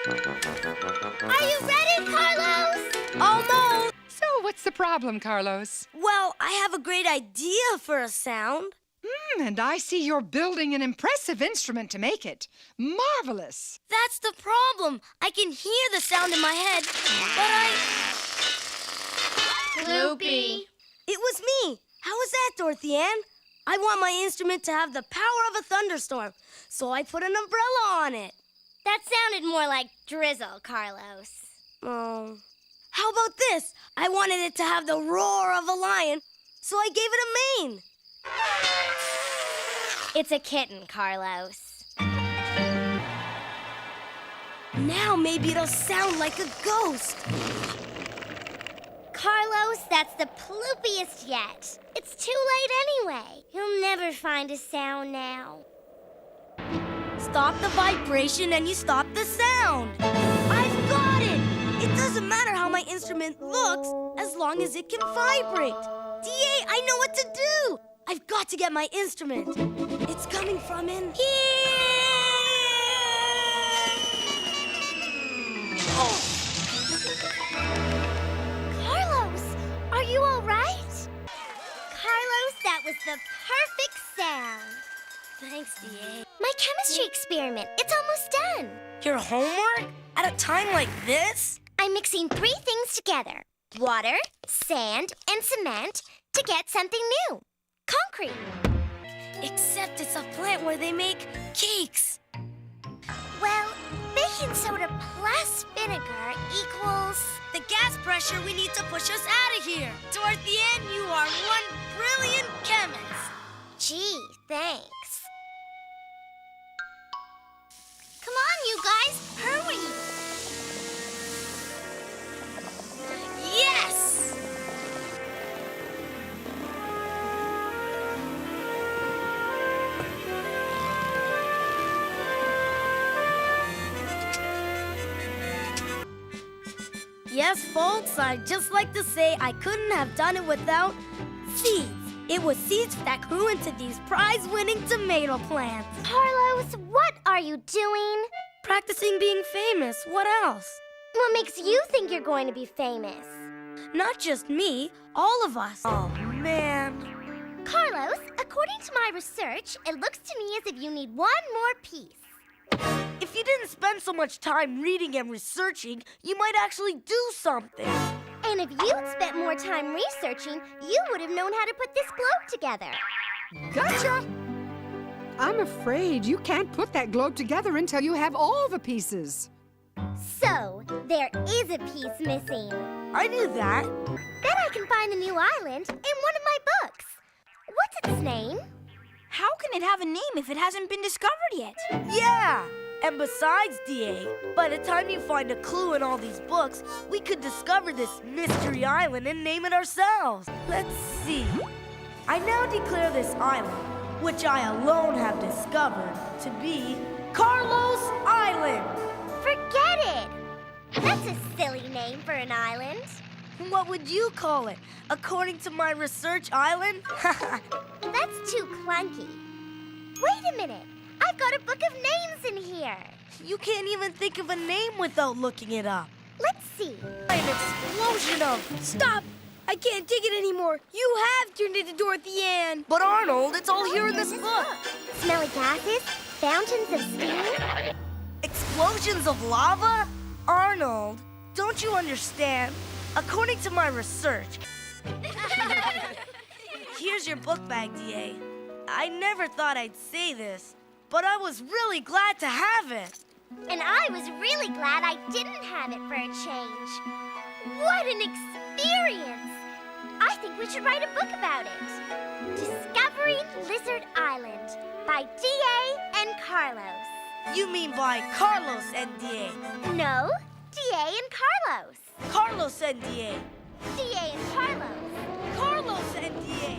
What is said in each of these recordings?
Are you ready, Carlos? Almost. So, what's the problem, Carlos? Well, I have a great idea for a sound. And I see you're building an impressive instrument to make it. Marvelous. That's the problem. I can hear the sound in my head, but Loopy. It was me. How was that, Dorothy Ann? I want my instrument to have the power of a thunderstorm, so I put an umbrella on it. That sounded more like drizzle, Carlos. Oh. How about this? I wanted it to have the roar of a lion, so I gave it a mane. It's a kitten, Carlos. Now maybe it'll sound like a ghost. Carlos, that's the ploopiest yet. It's too late anyway. You'll never find a sound now. Stop the vibration and you stop the sound. I've got it! It doesn't matter how my instrument looks as long as it can vibrate. DA, I know what to do! I've got to get my instrument. It's coming from in here! Oh! Carlos, are you all right? Carlos, that was the perfect sound. Thanks, DA. My chemistry experiment, it's almost done. Your homework? At a time like this? I'm mixing 3 things together. Water, sand, and cement to get something new. Concrete. Except it's a plant where they make cakes. Well, baking soda plus vinegar equals... The gas pressure we need to push us out of here. Dorothy Ann, you are one brilliant chemist. Gee, thanks. Come on, you guys, hurry. Yes! Yes, folks, I'd just like to say I couldn't have done it without seeds. It was seeds that grew into these prize-winning tomato plants. Carlos, what are you doing? Practicing being famous, what else? What makes you think you're going to be famous? Not just me, all of us. Oh, man. Carlos, according to my research, it looks to me as if you need one more piece. If you didn't spend so much time reading and researching, you might actually do something. And if you'd spent more time researching, you would have known how to put this globe together. Gotcha! I'm afraid you can't put that globe together until you have all the pieces. So, there is a piece missing. I knew that. Then I can find the new island in one of my books. What's its name? How can it have a name if it hasn't been discovered yet? Yeah! And besides, DA, by the time you find a clue in all these books, we could discover this mystery island and name it ourselves. Let's see. I now declare this island, which I alone have discovered, to be Carlos Island. Forget it! That's a silly name for an island. What would you call it? According to my research island? That's too clunky. Wait a minute. I've got a book of names in here. You can't even think of a name without looking it up. Let's see. An explosion of... Stop! I can't take it anymore. You have turned into Dorothy Ann. But Arnold, it's all here in this book. Smelly gases, fountains of steam. Explosions of lava? Arnold, don't you understand? According to my research... Here's your book bag, DA. I never thought I'd say this, but I was really glad to have it. And I was really glad I didn't have it for a change. What an experience! I think we should write a book about it. Discovering Lizard Island by D.A. and Carlos. You mean by Carlos and DA. No, D.A. and Carlos. Carlos and DA. D.A. and Carlos. Carlos and DA.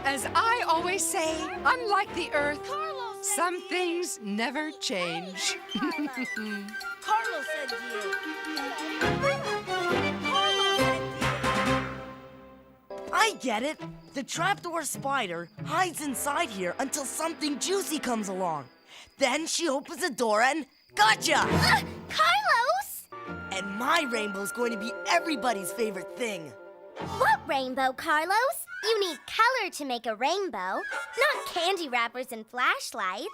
As I always say, unlike the Earth, Carlos and some DA. things never change. Carlos and DA. Carlos and DA. I get it. The trapdoor spider hides inside here until something juicy comes along. Then she opens the door and gotcha! Carlos! And my rainbow's going to be everybody's favorite thing. What rainbow, Carlos? You need color to make a rainbow, not candy wrappers and flashlights.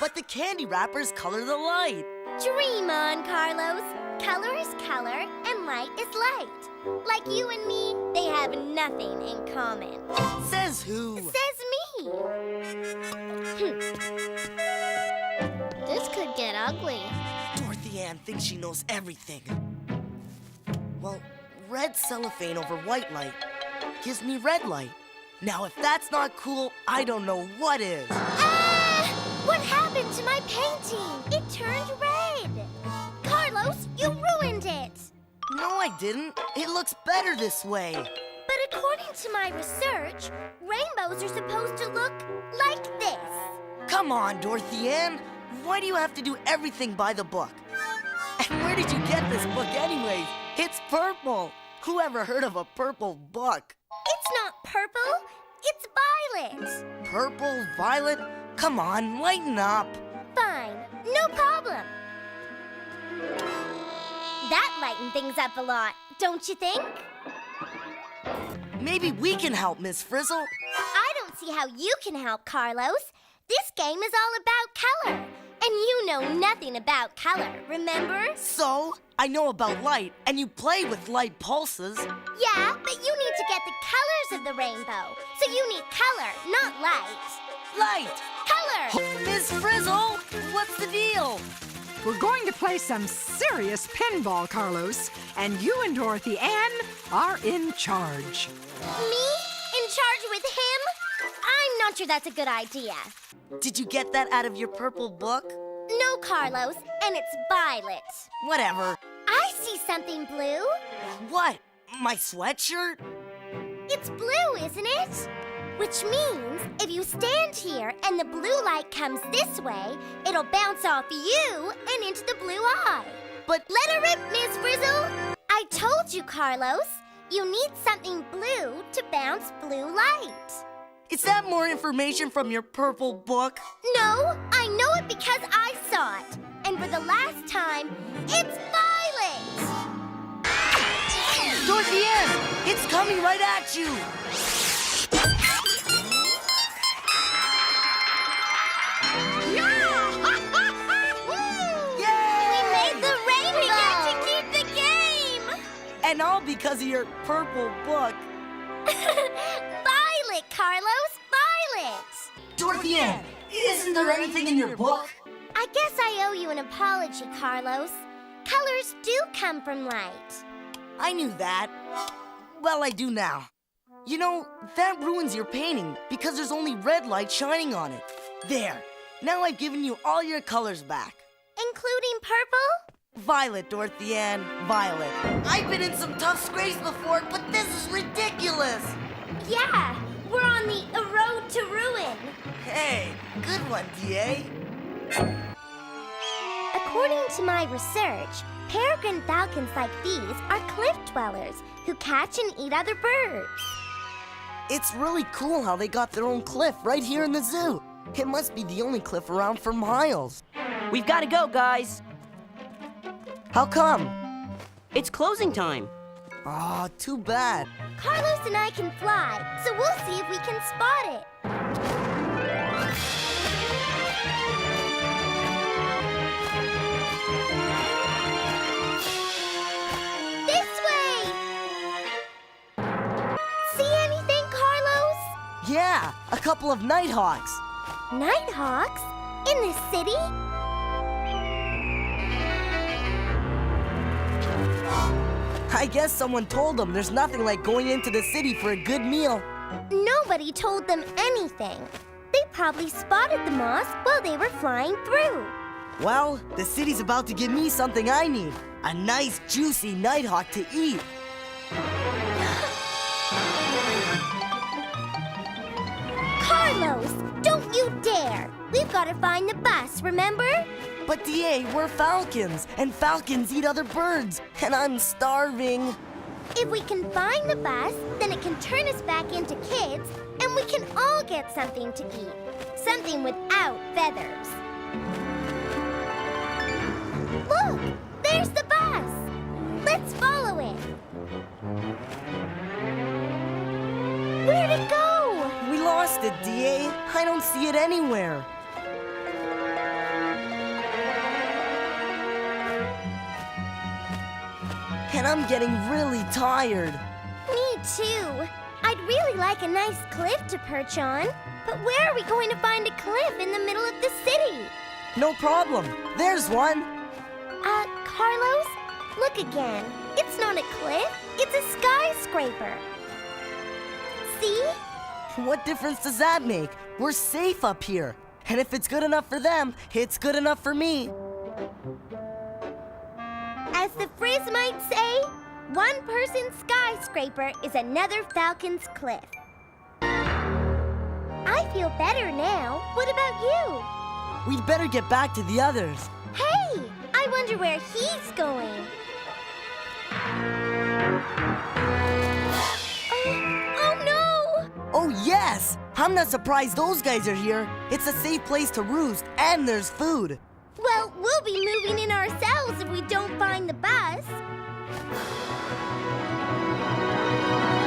But the candy wrappers color the light. Dream on, Carlos. Color is color and light is light. Like you and me, they have nothing in common. Says who? Says me. This could get ugly. Dorothy Ann thinks she knows everything. Well, red cellophane over white light gives me red light. Now, if that's not cool, I don't know what is. Ah! What happened to my painting? It turned red. Carlos, you ruined it. No, I didn't. It looks better this way. But according to my research, rainbows are supposed to look like this. Come on, Dorothy Ann. Why do you have to do everything by the book? And where did you get this book anyways? It's purple. Who ever heard of a purple book? It's not purple, it's violet. Purple, violet? Come on, lighten up. Fine, no problem. That lightened things up a lot, don't you think? Maybe we can help, Miss Frizzle. I don't see how you can help, Carlos. This game is all about color. And you know nothing about color, remember? So, I know about light, and you play with light pulses. Yeah, but you need to get the colors of the rainbow. So you need color, not light. Light! Color! Miss Frizzle, what's the deal? We're going to play some serious pinball, Carlos. And you and Dorothy Ann are in charge. Me? In charge with him? I'm not sure that's a good idea. Did you get that out of your purple book? No, Carlos, and it's violet. Whatever. I see something blue. What? My sweatshirt? It's blue, isn't it? Which means if you stand here and the blue light comes this way, it'll bounce off you and into the blue eye. But Let her rip, Miss Frizzle. I told you, Carlos. You need something blue to bounce blue light. is that more information from your purple book? No, I know it because I saw it. And for the last time, it's violet. Dorothy Ann, it's coming right at you. We Yay! made the rainbow. We get to keep the game. And all because of your purple book. Violet, Carlos, violet. Dorothy Ann, isn't there anything in your book? I guess I owe you an apology, Carlos. Colors do come from light. I knew that. Well, I do now. You know, that ruins your painting because there's only red light shining on it. There. Now I've given you all your colors back. Including purple? Violet, Dorothy Ann, violet. I've been in some tough scrapes before, but this is ridiculous. Yeah, we're on the road to ruin. Hey, good one, D.A. According to my research, peregrine falcons like these are cliff dwellers who catch and eat other birds. It's really cool how they got their own cliff right here in the zoo. It must be the only cliff around for miles. We've got to go, guys. How come? It's closing time. Aw, too bad. Carlos and I can fly, so we'll see if we can spot it. This way! See anything, Carlos? Yeah, a couple of nighthawks. Nighthawks? In the city? I guess someone told them there's nothing like going into the city for a good meal. Nobody told them anything. They probably spotted the moss while they were flying through. Well, the city's about to give me something I need. A nice, juicy nighthawk to eat. Carlos, don't you dare! We've got to find the bus, remember? But D.A., we're falcons, and falcons eat other birds, and I'm starving. If we can find the bus, then it can turn us back into kids, and we can all get something to eat. Something without feathers. Look, there's the bus. I don't see it anywhere. And I'm getting really tired. Me too. I'd really like a nice cliff to perch on. But where are we going to find a cliff in the middle of the city? No problem. There's one. Carlos? Look again. It's not a cliff. It's a skyscraper. See? What difference does that make? We're safe up here. And if it's good enough for them, it's good enough for me. As the Frizz might say, one person's skyscraper is another falcon's cliff. I feel better now. What about you? We'd better get back to the others. Hey! I wonder where he's going. Oh no! Oh, yes! I'm not surprised those guys are here. It's a safe place to roost, and there's food. Well, we'll be moving in ourselves